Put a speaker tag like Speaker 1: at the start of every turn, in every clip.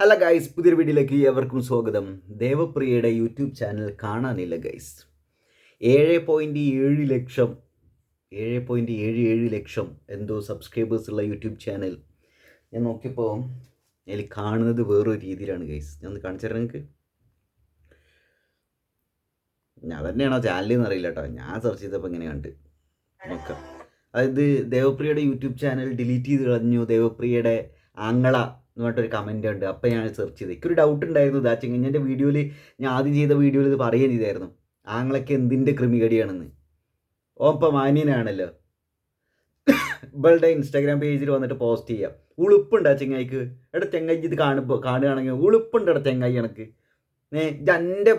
Speaker 1: Hello guys, പുതിയൊരു വീഡിയോയിലേക്ക് ഏവർക്കും സ്വാഗതം. ദേവപ്രിയയുടെ യൂട്യൂബ് ചാനൽ കാണാനില്ല ഗൈസ്. 7.7 ലക്ഷം 7.77 ലക്ഷം എന്തോ സബ്സ്ക്രൈബേഴ്സുള്ള യൂട്യൂബ് ചാനൽ. ഞാൻ നോക്കിയപ്പോൾ അതിൽ കാണുന്നത് വേറൊരു രീതിയിലാണ് ഗൈസ്. ഞാൻ ഒന്ന് കാണിച്ചു തരാം നിങ്ങൾക്ക്. ഞാൻ തന്നെയാണോ ചാനലെന്ന് അറിയില്ല കേട്ടോ. ഞാൻ സെർച്ച് ചെയ്തപ്പോൾ ഇങ്ങനെ കണ്ട് നോക്കാം. അതായത് ദേവപ്രിയയുടെ യൂട്യൂബ് ചാനൽ ഡിലീറ്റ് ചെയ്ത് കളഞ്ഞു, ദേവപ്രിയയുടെ ആങ്ങള എന്ന് പറഞ്ഞിട്ടൊരു കമൻ്റ് ഉണ്ട്. അപ്പോൾ ഞാൻ സെർച്ച് ചെയ്ത് എനിക്കൊരു ഡൗട്ട് ഉണ്ടായിരുന്നു. ഇതാച്ചെങ്കിൽ എൻ്റെ വീഡിയോയിൽ, ഞാൻ ആദ്യം ചെയ്ത വീഡിയോയിൽ ഇത് പറയുകയും ചെയ്തായിരുന്നു, ആങ്ങളൊക്കെ എന്തിൻ്റെ ക്രിമികടിയാണെന്ന്. ഇപ്പം മാന്യനാണല്ലോ. ഇവളുടെ ഇൻസ്റ്റാഗ്രാം പേജിൽ വന്നിട്ട് പോസ്റ്റ് ചെയ്യാം. ഉളുപ്പുണ്ട് ആ ചെങ്ങായിക്ക്. എടാ ചെങ്ങായി ഇത് കാണുകയാണെങ്കിൽ ഉളുപ്പുണ്ട്. എടാ ചെങ്ങായി കണക്ക് എൻ്റെ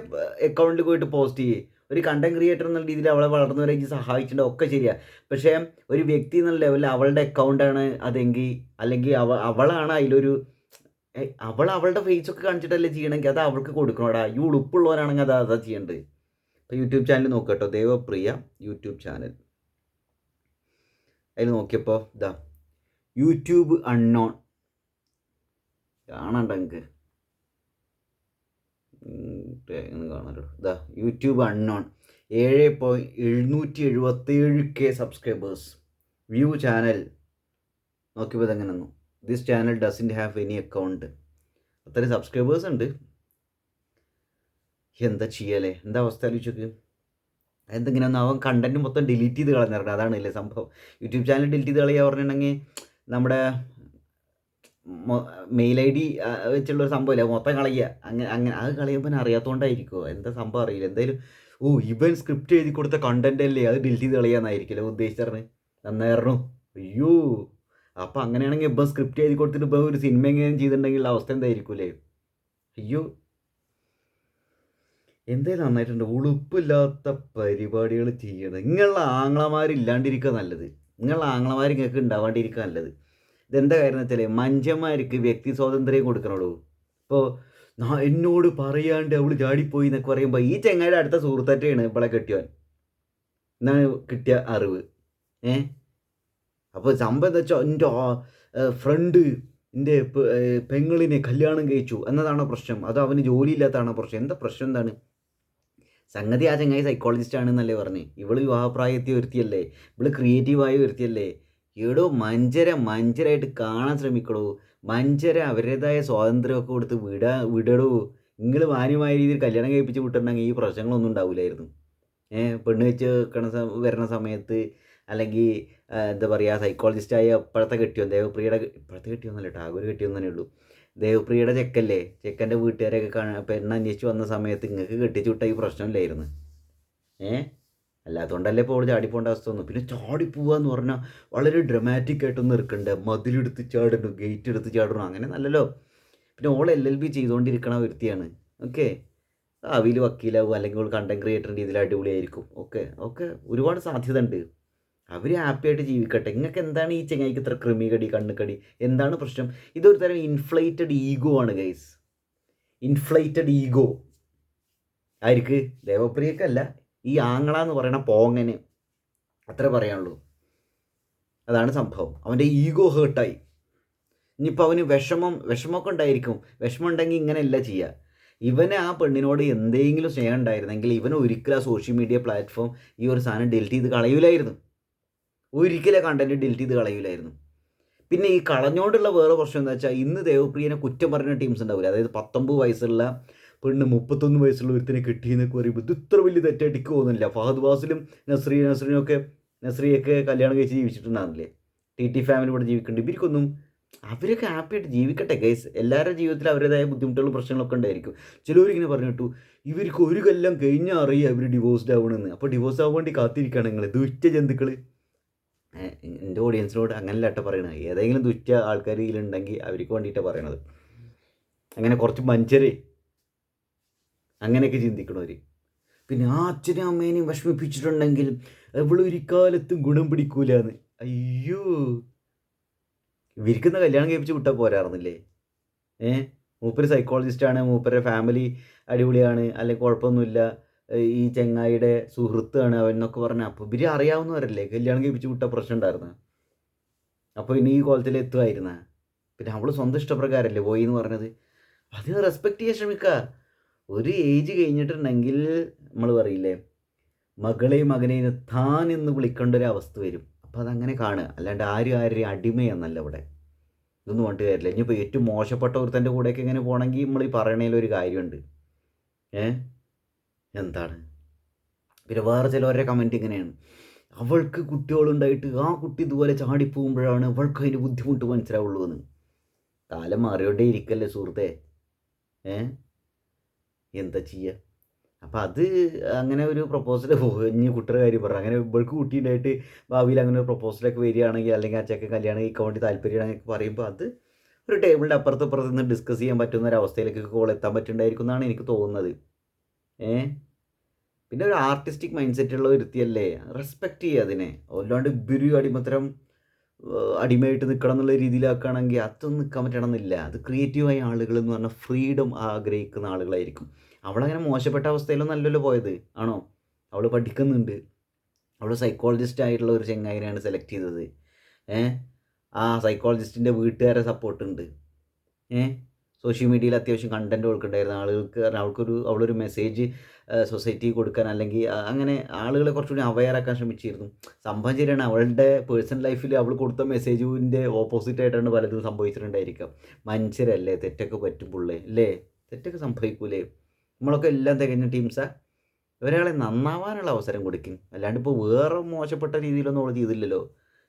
Speaker 1: അക്കൗണ്ടിൽ പോയിട്ട് പോസ്റ്റ് ചെയ്യേ. ഒരു കണ്ടന്റ് ക്രിയേറ്റർ എന്നുള്ള രീതിയിൽ അവളെ വളർന്നവരേക്ക് സഹായിച്ചിട്ടുണ്ട്, ഒക്കെ ശരിയാണ്. പക്ഷേ ഒരു വ്യക്തി എന്നുള്ള ലെവലിൽ അവളുടെ അക്കൗണ്ടാണ് അതെങ്കിൽ, അല്ലെങ്കിൽ അവളാണ് അതിലൊരു അവളുടെ ഫേസൊക്കെ കാണിച്ചിട്ടല്ലേ ചെയ്യണമെങ്കിൽ അത് അവൾക്ക് കൊടുക്കണോടാ. ഈ ഉളുപ്പുള്ളവരാണെങ്കിൽ അതാ ചെയ്യേണ്ടത്. ഇപ്പോൾ യൂട്യൂബ് ചാനൽ നോക്കുക കേട്ടോ, ദേവപ്രിയ യൂട്യൂബ് ചാനൽ. അതിൽ നോക്കിയപ്പോൾ ഇതാ യൂട്യൂബ് അൺനോൺ കാണണ്ട നിങ്ങൾക്ക് കാണാമല്ലോ. ഇതാ YouTube unknown 7.777K subscribers. View channel നോക്കിയപ്പോൾ ഇതെങ്ങനെ വന്നു. This channel doesn't have any account. അത്രയും സബ്സ്ക്രൈബേഴ്സ് ഉണ്ട്. എന്താ ചെയ്യല്ലേ, എന്താ അവസ്ഥ ആലോചിച്ചോക്ക്. എന്തെങ്കിലും ഒന്ന് അവൻ കണ്ടന്റ് മൊത്തം ഡിലീറ്റ് ചെയ്ത് കളഞ്ഞിട്ടുണ്ട്. അതാണ് അല്ലേ സംഭവം. യൂട്യൂബ് ചാനൽ ഡിലീറ്റ് ചെയ്ത് കളയുക പറഞ്ഞിട്ടുണ്ടെങ്കിൽ നമ്മുടെ മെയിൽ ഐ ഡി വെച്ചുള്ളൊരു സംഭവമില്ല, മൊത്തം കളയുക. അങ്ങനെ അത് കളയുമ്പോൾ അറിയാത്തതുകൊണ്ടായിരിക്കുമോ എന്താ സംഭവം അറിയില്ല. എന്തായാലും ഇവൻ സ്ക്രിപ്റ്റ് എഴുതി കൊടുത്ത കണ്ടന്റ് അല്ലേ, അത് ഡിലീറ്റ് ചെയ്ത് കളയാന്നായിരിക്കില്ല ഉദ്ദേശിച്ചറിന്. നന്നായിരുന്നു. അയ്യോ, അപ്പം അങ്ങനെയാണെങ്കിൽ ഇപ്പം സ്ക്രിപ്റ്റ് എഴുതി കൊടുത്തിട്ട് ഇപ്പം ഒരു സിനിമ എങ്ങനെയും ചെയ്തിട്ടുണ്ടെങ്കിൽ അവസ്ഥ എന്തായിരിക്കൂലേ. അയ്യോ, എന്തായാലും നന്നായിട്ടുണ്ട്. ഉളുപ്പില്ലാത്ത പരിപാടികൾ ചെയ്യണം. നിങ്ങളുടെ ആങ്ങളമാരില്ലാണ്ടിരിക്കുക നല്ലത്. നിങ്ങളുടെ ആങ്ങളമാർ നിങ്ങൾക്ക് ഉണ്ടാവാണ്ടിരിക്കുക നല്ലത്. ഇതെന്താ കാര്യം എന്ന് വെച്ചാൽ, മനുഷ്യന്മാർക്ക് വ്യക്തി സ്വാതന്ത്ര്യം കൊടുക്കണുള്ളൂ. ഇപ്പോൾ എന്നോട് പറയാണ്ട് അവൾ ചാടിപ്പോയി എന്നൊക്കെ പറയുമ്പോൾ ഈ ചെങ്ങായുടെ അടുത്ത സുഹൃത്തറ്റയാണ് ഇവളെ കെട്ടിയവൻ എന്നാണ് കിട്ടിയ അറിവ്. അപ്പോൾ സംഭവം എന്താ വെച്ചാൽ, എൻ്റെ ഫ്രണ്ട് എൻ്റെ പെങ്ങളിനെ കല്യാണം കഴിച്ചു എന്നതാണോ പ്രശ്നം? അത് അവന് ജോലിയില്ലാത്തതാണോ പ്രശ്നം? എന്താ പ്രശ്നം എന്താണ് സംഗതി? ആ ചങ്ങായി സൈക്കോളജിസ്റ്റ് ആണെന്നല്ലേ പറഞ്ഞ്. ഇവള് വിവാഹപ്രായത്തിൽ വരുത്തിയല്ലേ, ഇവള് ക്രിയേറ്റീവായി വരുത്തിയല്ലേ. എടോ മഞ്ചരായിട്ട് കാണാൻ ശ്രമിക്കടോ. അവരുടേതായ സ്വാതന്ത്ര്യമൊക്കെ കൊടുത്ത് വിടടോ. നിങ്ങൾ മാന്യമായ രീതിയിൽ കല്യാണം കഴിപ്പിച്ച് വിട്ടിട്ടുണ്ടെങ്കിൽ ഈ പ്രശ്നങ്ങളൊന്നും ഉണ്ടാവില്ലായിരുന്നു. പെണ്ണ് വെച്ച് വരുന്ന സമയത്ത്, അല്ലെങ്കിൽ എന്താ പറയുക, സൈക്കോളജിസ്റ്റായ ഇപ്പോഴത്തെ കെട്ടിയോ ദേവപ്രിയയുടെ, ഇപ്പോഴത്തെ കെട്ടിയൊന്നല്ല കേട്ടോ, ആകെ ഒരു കെട്ടിയൊന്നു തന്നെ ഉള്ളൂ. ദേവപ്രിയയുടെ ചെക്കല്ലേ, ചെക്കൻ്റെ വീട്ടുകാരൊക്കെ പെണ്ണ് അന്വേഷിച്ച് വന്ന സമയത്ത് നിങ്ങൾക്ക് കെട്ടിച്ചു വിട്ട ഈ പ്രശ്നമില്ലായിരുന്നു. അല്ലാത്തതുകൊണ്ടല്ലേ ഇപ്പോൾ അവൾ ചാടിപ്പോണ്ട അവസ്ഥ വന്നു. പിന്നെ ചാടിപ്പോവുക എന്ന് പറഞ്ഞാൽ വളരെ ഡ്രമാറ്റിക് ആയിട്ടൊന്നും ഇരിക്കണ്ടേ. മതിലെടുത്ത് ചാടണം, ഗേറ്റ് എടുത്ത് ചാടണം, അങ്ങനെ നല്ലല്ലോ. പിന്നെ ഓൾ LLB ചെയ്തുകൊണ്ടിരിക്കണ വ്യക്തിയാണ്. ഓക്കെ, ഭാവിയിൽ വക്കീലാവും, അല്ലെങ്കിൽ കണ്ടന്റ് ക്രിയേറ്ററിൻ്റെ രീതിയിൽ അടിപൊളിയായിരിക്കും. ഓക്കെ ഒരുപാട് സാധ്യത ഉണ്ട്. അവർ ഹാപ്പി ആയിട്ട് ജീവിക്കട്ടെ. നിങ്ങൾക്ക് എന്താണ് ഈ ചെങ്ങായിക്ക് ഇത്ര ക്രിമികടി, കണ്ണുകടി, എന്താണ് പ്രശ്നം? ഇതൊരു തരം ഇൻഫ്ലേറ്റഡ് ഈഗോ ആണ് ഗൈസ്. ഇൻഫ്ലേറ്റഡ് ഈഗോ ആർക്ക്? ദേവപ്രിയക്കല്ല, ഈ ആങ്ങള എന്ന് പറയണ പോങ്ങന്. അത്ര പറയാനുള്ളൂ. അതാണ് സംഭവം. അവൻ്റെ ഈഗോ ഹേർട്ടായി. ഇനിയിപ്പോൾ അവന് വിഷമമൊക്കെ ഉണ്ടായിരിക്കും. വിഷമം ഉണ്ടെങ്കിൽ ഇങ്ങനെയല്ല ചെയ്യുക. ഇവന് ആ പെണ്ണിനോട് എന്തെങ്കിലും സ്നേഹം ഉണ്ടായിരുന്നെങ്കിൽ ഇവന് ഒരിക്കലും ആ സോഷ്യൽ മീഡിയ പ്ലാറ്റ്ഫോം ഈ ഒരു സാധനം ഡിലീറ്റ് ചെയ്ത് കളയില്ലായിരുന്നു. ഒരിക്കലും കണ്ടന്റ് ഡിലീറ്റ് ചെയ്ത് കളയില്ലായിരുന്നു. പിന്നെ ഈ കളഞ്ഞോണ്ടുള്ള വേറെ പ്രശ്നം എന്താ വെച്ചാൽ, ഇന്ന് ദേവപ്രിയനെ കുറ്റം പറയുന്ന ടീംസ് ഉണ്ടാവില്ല. അതായത് 19 വയസ്സുള്ള പെണ്ണ് 31 വയസ്സുള്ള ഒരുത്തിനെ കിട്ടിയെന്നൊക്കെ പറയുമ്പോൾ ഇത് ഇത്ര വലിയ തെറ്റായിട്ട് എനിക്ക് തോന്നുന്നില്ല. ഫഹദ് ഫാസിലും നസ്രിയൊക്കെ കല്യാണം കഴിച്ച് ജീവിച്ചിട്ടുണ്ടാകുന്നില്ലേ. TT ഫാമിലി ഇവിടെ ജീവിക്കുന്നുണ്ട്. ഇവർക്കൊന്നും, അവരൊക്കെ ഹാപ്പിയായിട്ട് ജീവിക്കട്ടെ ഗൈസ്. എല്ലാവരുടെ ജീവിതത്തിൽ അവരുടേതായ ബുദ്ധിമുട്ടുകളും പ്രശ്നങ്ങളൊക്കെ ഉണ്ടായിരിക്കും. ചിലവരിങ്ങനെ പറഞ്ഞിട്ടു ഇവർക്ക് ഒരു കൊല്ലം കഴിഞ്ഞാൽ അറിയാം ഇവർ ഡിവോഴ്സ്ഡ് ആവണമെന്ന്. അപ്പോൾ ഡിവോഴ്സ് ആവാൻ വേണ്ടി കാത്തിരിക്കുകയാണ് നിങ്ങൾ ദുഷ്ട ജന്തുക്കൾ. എൻ്റെ ഓഡിയൻസിനോട് അങ്ങനെയല്ല കേട്ടോ പറയണത്. ഏതെങ്കിലും ദുഷ്ട ആൾക്കാർ ഇതിലുണ്ടെങ്കിൽ അവർക്ക് വേണ്ടിയിട്ടാണ് പറയണത്. അങ്ങനെ കുറച്ച് മനുഷ്യർ അങ്ങനെയൊക്കെ ചിന്തിക്കണവർ. പിന്നെ ആ അച്ഛനും അമ്മേനെയും വിഷമിപ്പിച്ചിട്ടുണ്ടെങ്കിൽ ഒരു കാലത്തും ഗുണം പിടിക്കൂലെന്ന്. അയ്യോ, ഇവർക്കുന്ന കല്യാണം കഴിപ്പിച്ച് വിട്ടാൽ പോരായിരുന്നില്ലേ? മൂപ്പര് സൈക്കോളജിസ്റ്റാണ്, മൂപ്പരുടെ ഫാമിലി അടിപൊളിയാണ്, അല്ലെങ്കിൽ കുഴപ്പമൊന്നുമില്ല, ഈ ചെങ്ങായിയുടെ സുഹൃത്താണ് അവൻ എന്നൊക്കെ പറഞ്ഞാൽ അപ്പോൾ ഇവർ അറിയാവുന്നവരല്ലേ. കല്യാണം കഴിപ്പിച്ച് വിട്ട പ്രശ്നം ഉണ്ടായിരുന്നു. അപ്പോൾ ഇനി ഈ കോലത്തിൽ എത്തുമായിരുന്ന. പിന്നെ അവൾ സ്വന്തം ഇഷ്ടപ്രകാരമല്ലേ പോയി എന്ന് പറഞ്ഞത്. അതിന് റെസ്പെക്റ്റ് ചെയ്യാൻ ശ്രമിക്കുക. ഒരു ഏജ് കഴിഞ്ഞിട്ടുണ്ടെങ്കിൽ നമ്മൾ പറയില്ലേ, മകളെയും മകനെയും താൻ എന്ന് വിളിക്കേണ്ട ഒരു അവസ്ഥ വരും. അപ്പോൾ അതങ്ങനെ കാണുക, അല്ലാണ്ട് ആരെയും അടിമയെന്നല്ല ഇവിടെ. ഇതൊന്നും പറഞ്ഞിട്ട് കാര്യമില്ല. ഇനിയിപ്പോൾ ഏറ്റവും മോശപ്പെട്ട ഒരുത്തൻ്റെ കൂടെയൊക്കെ ഇങ്ങനെ പോകണമെങ്കിൽ നമ്മൾ ഈ പറയണതിലൊരു കാര്യമുണ്ട്. എന്താണ് പിന്നെ വേറെ ചിലവരുടെ കമൻറ്റ് ഇങ്ങനെയാണ്, അവൾക്ക് കുട്ടികളുണ്ടായിട്ട് ആ കുട്ടി ഇതുപോലെ ചാടിപ്പോകുമ്പോഴാണ് അവൾക്ക് അതിൻ്റെ ബുദ്ധിമുട്ട് മനസ്സിലാവുള്ളൂ എന്ന്. കാലം മാറിയോണ്ടേ ഇരിക്കല്ലേ സുഹൃത്തെ. എന്താ ചെയ്യുക? അപ്പം അത് അങ്ങനെ ഒരു പ്രപ്പോസൽ ഇനി കുട്ടിയുടെ കാര്യം പറഞ്ഞു, അങ്ങനെ ഇവൾക്ക് കുട്ടിയുണ്ടായിട്ട് ഭാവിയിൽ അങ്ങനെ ഒരു പ്രപ്പോസലൊക്കെ വരികയാണെങ്കിൽ, അല്ലെങ്കിൽ ആ ചെക്കൻ കല്യാണം കഴിക്കാൻ വേണ്ടി താല്പര്യമാണെങ്കിൽ പറയുമ്പോൾ അത് ഒരു ടേബിളിൻ്റെ അപ്പുറത്ത് അപ്പുറത്ത് നിന്ന് ഡിസ്കസ് ചെയ്യാൻ പറ്റുന്ന ഒരു അവസ്ഥയിലേക്ക് കോൾ എത്താൻ പറ്റുന്നുണ്ടായിരിക്കും എന്നാണ് എനിക്ക് തോന്നുന്നത്. പിന്നെ ഒരു ആർട്ടിസ്റ്റിക് മൈൻഡ് സെറ്റുള്ള ഒരുത്തിയല്ലേ, റെസ്പെക്റ്റ് ചെയ്യുക അതിനെ. അല്ലാണ്ട് ഇവര് അടിമത്തരം അടിമയായിട്ട് നിൽക്കണം എന്നുള്ള രീതിയിലാക്കുകയാണെങ്കിൽ അതൊന്നും നിൽക്കാൻ പറ്റണമെന്നില്ല. അത് ക്രിയേറ്റീവായ ആളുകൾ എന്ന് പറഞ്ഞാൽ ഫ്രീഡം ആഗ്രഹിക്കുന്ന ആളുകളായിരിക്കും. അവളങ്ങനെ മോശപ്പെട്ട അവസ്ഥയിലൊന്നും അല്ലല്ലോ പോയത്, ആണോ? അവൾ പഠിക്കുന്നുണ്ട്, അവൾ സൈക്കോളജിസ്റ്റ് ആയിട്ടുള്ള ഒരു ചെങ്ങായിനെയാണ് സെലക്ട് ചെയ്തത്. ആ സൈക്കോളജിസ്റ്റിൻ്റെ വീട്ടുകാരെ സപ്പോർട്ടുണ്ട്. സോഷ്യൽ മീഡിയയിൽ അത്യാവശ്യം കണ്ടൻറ്റ് കൊടുക്കുന്നുണ്ടായിരുന്നു ആളുകൾക്ക്. അവളൊരു മെസ്സേജ് സൊസൈറ്റി കൊടുക്കാൻ, അല്ലെങ്കിൽ അങ്ങനെ ആളുകളെ കുറച്ചുകൂടി അവെയർ ആക്കാൻ ശ്രമിച്ചിരുന്നു. സംഭവം ശരിയാണ്, അവളുടെ പേഴ്സണൽ ലൈഫിൽ അവൾ കൊടുത്ത മെസ്സേജിൻ്റെ ഓപ്പോസിറ്റ് ആയിട്ടാണ് പലതും സംഭവിച്ചിട്ടുണ്ടായിരിക്കാം. മനുഷ്യരല്ലേ, തെറ്റൊക്കെ പറ്റുമ്പോഴേ അല്ലേ, തെറ്റൊക്കെ സംഭവിക്കൂലേ? നമ്മളൊക്കെ എല്ലാം തികഞ്ഞ ടീംസാ. ഒരാളെ നന്നാവാനുള്ള അവസരം കൊടുക്കും, അല്ലാണ്ട് ഇപ്പോൾ വേറെ മോശപ്പെട്ട രീതിയിലൊന്നും അവൾ ചെയ്തില്ലല്ലോ.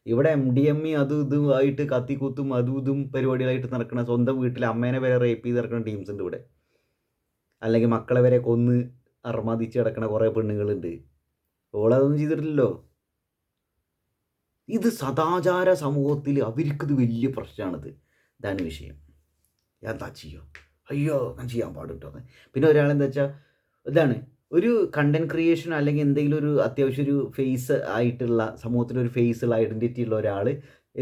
Speaker 1: ഇവിടെ MDMA അതും ഇതും ആയിട്ട് കത്തിക്കൂത്തും അതും ഇതും പരിപാടികളായിട്ട് നടക്കുന്ന, സ്വന്തം വീട്ടിൽ അമ്മേനെ വരെ റേപ്പ് ചെയ്ത് നടക്കുന്ന ടീംസ് ഉണ്ട് ഇവിടെ. അല്ലെങ്കിൽ മക്കളെ വരെ കൊന്ന് അർമാദിച്ച് കിടക്കുന്ന കുറേ പെണ്ണുങ്ങളുണ്ട്. ഓളതൊന്നും ചെയ്തിട്ടില്ലല്ലോ. ഇത് സദാചാര സമൂഹത്തിൽ അവർക്കിത് വലിയ പ്രശ്നമാണിത്. ഇതാണ് വിഷയം. എന്താ ചെയ്യോ, അയ്യോ ഞാൻ ചെയ്യാൻ പാടിട്ടോ. പിന്നെ ഒരാളെന്താ വെച്ചാൽ ഇതാണ് ഒരു കണ്ടൻറ് ക്രിയേഷൻ, അല്ലെങ്കിൽ എന്തെങ്കിലും ഒരു അത്യാവശ്യം ഒരു ഫേസ് ആയിട്ടുള്ള, സമൂഹത്തിലൊരു ഫേസുള്ള ഐഡൻറ്റിറ്റി ഉള്ള ഒരാൾ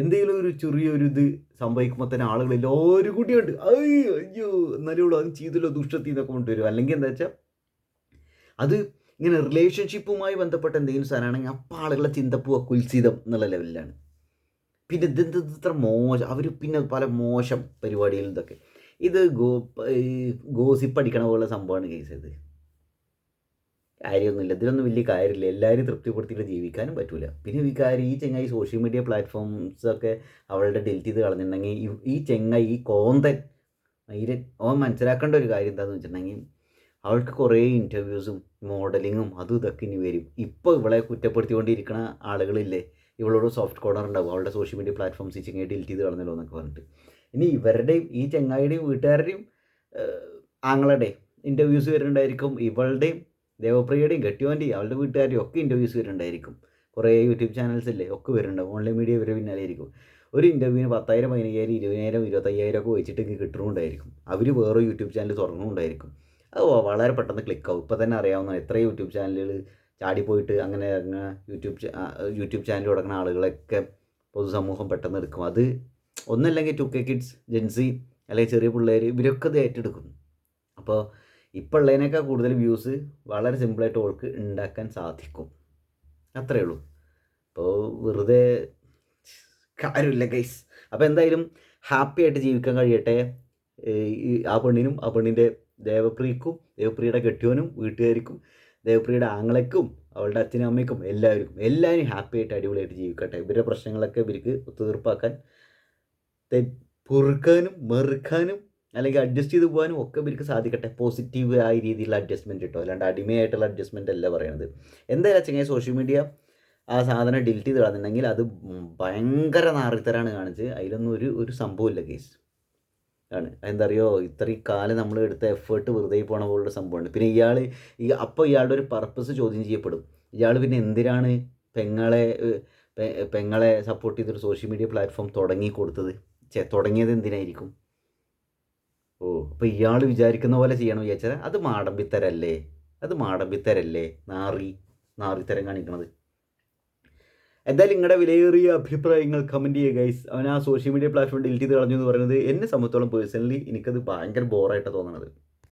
Speaker 1: എന്തെങ്കിലും ഒരു ചെറിയൊരു ഇത് സംഭവിക്കുമ്പോൾ തന്നെ ആളുകൾ എല്ലാവരും കൂടിയുണ്ട് അയ്യോ എന്നാലും അത് ചെയ്തല്ലോ ദുഷ്ടത്തി എന്നൊക്കെ കൊണ്ടുവരും. അല്ലെങ്കിൽ എന്താ വെച്ചാൽ അത് ഇങ്ങനെ റിലേഷൻഷിപ്പുമായി ബന്ധപ്പെട്ട എന്തെങ്കിലും സാധനമാണെങ്കിൽ അപ്പം ആളുകളെ ചിന്തപ്പുക കുൽസിതം എന്നുള്ള ലെവലിലാണ്. പിന്നെ ഇത്ര മോശം അവർ, പിന്നെ പല മോശം പരിപാടികൾ ഇതൊക്കെ. ഇത് ഗോസിപ്പ് അടിക്കണ പോലുള്ള സംഭവമാണ് കേസ്. ഇത് കാര്യമൊന്നുമില്ല, ഇതിലൊന്നും വലിയ കാര്യമില്ല. എല്ലാവരും തൃപ്തിപ്പെടുത്തിയിട്ട് ജീവിക്കാനും പറ്റില്ല. പിന്നെ ഈ ചെങ്ങായി സോഷ്യൽ മീഡിയ പ്ലാറ്റ്ഫോംസൊക്കെ അവളുടെ ഡിലീറ്റ് ചെയ്ത് കളഞ്ഞിട്ടുണ്ടെങ്കിൽ ഈ ചെങ്ങായി ഈ കോന്തൻ അവൻ മനസ്സിലാക്കേണ്ട ഒരു കാര്യം എന്താണെന്ന് വെച്ചിട്ടുണ്ടെങ്കിൽ, അവൾക്ക് കുറേ ഇൻ്റർവ്യൂസും മോഡലിങ്ങും അതും ഇതൊക്കെ ഇനി വരും. ഇപ്പോൾ ഇവളെ കുറ്റപ്പെടുത്തിക്കൊണ്ടിരിക്കുന്ന ആളുകളില്ലേ, ഇവളോട് സോഫ്റ്റ് കോർണർ ഉണ്ടാവും അവളുടെ സോഷ്യൽ മീഡിയ പ്ലാറ്റ്ഫോംസ് ഈ ചെങ്ങായി ഡിലീറ്റ് ചെയ്ത് കളഞ്ഞല്ലോ എന്നൊക്കെ പറഞ്ഞിട്ട്. ഇനി ഇവരുടെയും ഈ ചെങ്ങായിയുടെയും വീട്ടുകാരുടെയും ആങ്ങളുടെയും ഇൻ്റർവ്യൂസ് വരുന്നുണ്ടായിരിക്കും. ഇവളുടെയും ദേവപ്രിയയുടെയും കെട്ടിയോൻ്റെയും അവളുടെ വീട്ടുകാരുടെയും ഒക്കെ ഇൻ്റർവ്യൂസ് വരുന്നുണ്ടായിരിക്കും. കുറേ യൂട്യൂബ് ചാനൽസ് ഇല്ലേ, ഒക്കെ വരുന്നുണ്ടാവും. ഓൺലൈൻ മീഡിയ ഇവരെ പിന്നാലെയായിരിക്കും. ഒരു ഇൻ്റർവ്യൂവിന് 10,000 15,000 20,000 25,000 ഒക്കെ വെച്ചിട്ട് കിട്ടുന്നുണ്ടായിരിക്കും. അവർ വേറെ യൂട്യൂബ് ചാനൽ തുറന്നുകൊണ്ടായിരിക്കും. അത് വളരെ പെട്ടെന്ന് ക്ലിക്കാവും. ഇപ്പോൾ തന്നെ അറിയാവുന്ന എത്ര യൂട്യൂബ് ചാനലുകൾ ചാടിപ്പോയിട്ട് അങ്ങനെ യൂട്യൂബ് ചാനൽ തുടങ്ങുന്ന ആളുകളൊക്കെ പൊതുസമൂഹം പെട്ടെന്ന് എടുക്കും. അത് ഒന്നല്ലെങ്കിൽ 2K കിഡ്സ്, ജെൻസി, അല്ലെങ്കിൽ ചെറിയ പിള്ളേർ, ഇവരൊക്കെ ഇത് ഏറ്റെടുക്കും. അപ്പോൾ ഇപ്പോൾ ഉള്ളതിനേക്കാൾ കൂടുതൽ വ്യൂസ് വളരെ സിമ്പിളായിട്ട് ഓൾക്ക് ഉണ്ടാക്കാൻ സാധിക്കും. അത്രയേ ഉള്ളൂ. അപ്പോൾ വെറുതെ കാര്യമില്ല ഗൈസ്. അപ്പോൾ എന്തായാലും ഹാപ്പി ആയിട്ട് ജീവിക്കാൻ കഴിയട്ടെ ആ പെണ്ണിനും, ആ പെണ്ണിൻ്റെ ദേവപ്രിയക്കും, ദേവപ്രിയയുടെ കെട്ടിയോനും, വീട്ടുകാർക്കും, ദേവപ്രിയയുടെ ആങ്ങളയ്ക്കും, അവളുടെ അച്ഛനും അമ്മയ്ക്കും, എല്ലാവരും ഹാപ്പി ആയിട്ട് അടിപൊളിയായിട്ട് ജീവിക്കട്ടെ. ഇവരുടെ പ്രശ്നങ്ങളൊക്കെ ഇവർക്ക് തീർപ്പാക്കാൻ, പൊറുക്കാനും മെറുക്കാനും അല്ലെങ്കിൽ അഡ്ജസ്റ്റ് ചെയ്ത് പോകാനും ഒക്കെ ഇവർക്ക് സാധിക്കട്ടെ. പോസിറ്റീവ് ആയ രീതിയിലുള്ള അഡ്ജസ്റ്റ്മെൻറ്റ് കിട്ടും, അല്ലാണ്ട് അടിമയായിട്ടുള്ള അഡ്ജസ്റ്റ്മെൻ്റ് അല്ല പറയണത്. എന്തായാലും ചെങ്ങനെ സോഷ്യൽ മീഡിയ ആ സാധനം ഡിലീറ്റ് ചെയ്ത് കളഞ്ഞിട്ടുണ്ടെങ്കിൽ അത് ഭയങ്കര നാറിത്തരാണ് കാണിച്ച്. അതിലൊന്നും ഒരു സംഭവമില്ല കേസ് ആണ്. എന്താ അറിയോ, ഇത്രയും കാലം നമ്മൾ എടുത്ത എഫേർട്ട് വെറുതെ പോണ പോലുള്ള സംഭവമുണ്ട്. പിന്നെ അപ്പോൾ ഇയാളുടെ ഒരു പർപ്പസ് ചോദ്യം ചെയ്യപ്പെടും. ഇയാൾ പിന്നെ എന്തിനാണ് പെങ്ങളെ സപ്പോർട്ട് ചെയ്തൊരു സോഷ്യൽ മീഡിയ പ്ലാറ്റ്ഫോം തുടങ്ങിയത് എന്തിനായിരിക്കും? അപ്പോൾ ഇയാൾ വിചാരിക്കുന്ന പോലെ ചെയ്യണം വിചാരിച്ചാൽ അത് മാടമ്പിത്തരല്ലേ നാറിത്തരം കാണിക്കണത്. എന്തായാലും നിങ്ങളുടെ വിലയേറിയ അഭിപ്രായങ്ങൾ കമൻറ്റ് ചെയ്യുക ഗൈസ്. അവൻ ആ സോഷ്യൽ മീഡിയ പ്ലാറ്റ്ഫോം ഡിലീറ്റ് ചെയ്ത് കളഞ്ഞു എന്ന് പറയുന്നത് എന്നെ സംബന്ധിച്ചോളം പേഴ്സണലി എനിക്കത് ഭയങ്കര ബോറായിട്ടാണ് തോന്നുന്നത്.